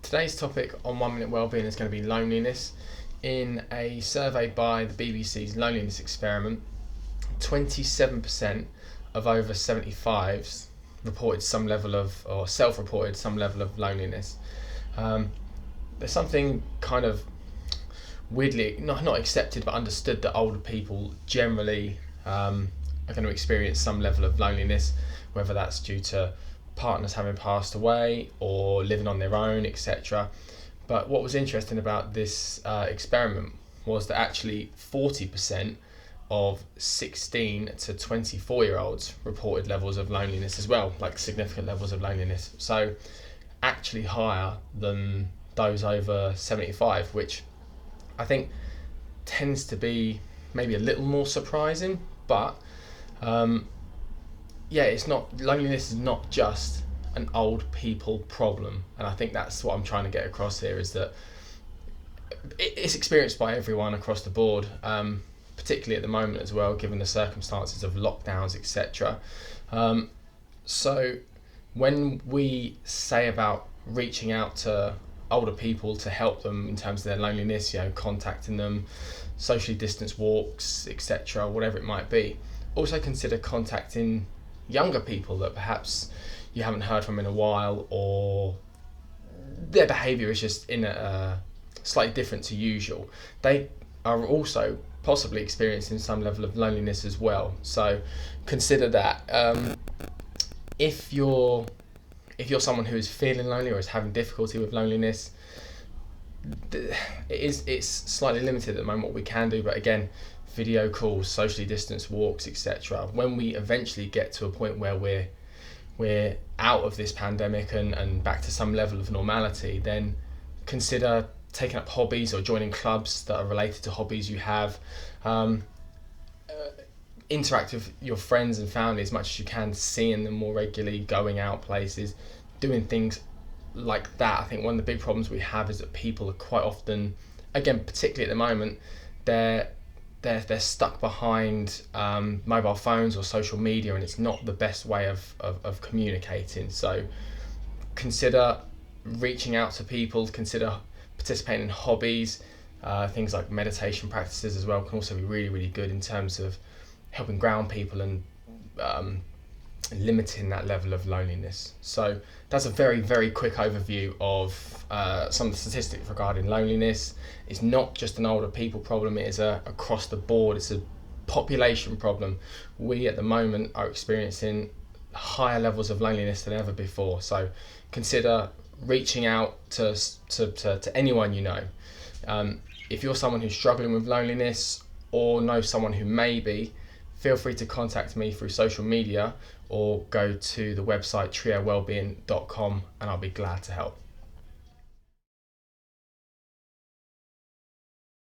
Today's topic on 1 Minute Wellbeing is going to be loneliness. In a survey by the BBC's Loneliness Experiment, 27% of over 75s reported some level of, or self-reported some level of loneliness. There's something kind of weirdly, not accepted but understood, that older people generally are going to experience some level of loneliness, whether that's due to partners having passed away or living on their own, etc. But what was interesting about this experiment was that actually 40% of 16 to 24 year olds reported levels of loneliness as well, like significant levels of loneliness. So actually higher than those over 75, which I think tends to be maybe a little more surprising. But loneliness is not just an old people problem, and I think that's what I'm trying to get across here, is that it's experienced by everyone across the board, particularly at the moment as well, given the circumstances of lockdowns, etc. So when we say about reaching out to older people to help them in terms of their loneliness, contacting them, socially distanced walks, etc., whatever it might be, also consider contacting younger people that perhaps you haven't heard from in a while, or their behaviour is just in a slightly different to usual. They are also possibly experiencing some level of loneliness as well. So consider that. If you're someone who is feeling lonely or is having difficulty with loneliness, it's slightly limited at the moment what we can do, but again, video calls, socially distanced walks, etc. When we eventually get to a point where we're out of this pandemic and back to some level of normality, then consider taking up hobbies or joining clubs that are related to hobbies you have. Interact with your friends and family as much as you can, seeing them more regularly, going out places, doing things like that. I think one of the big problems we have is that people are quite often, again, particularly at the moment, they're stuck behind mobile phones or social media, and it's not the best way of communicating. So consider reaching out to people, consider participating in hobbies. Things like meditation practices as well can also be really, really good in terms of helping ground people and limiting that level of loneliness. So that's a very, very quick overview of some of the statistics regarding loneliness. It's not just an older people problem, it is across the board. It's a population problem. We at the moment are experiencing higher levels of loneliness than ever before. So consider reaching out to anyone you know. If you're someone who's struggling with loneliness or know someone who may be, feel free to contact me through social media or go to the website triowellbeing.com, and I'll be glad to help.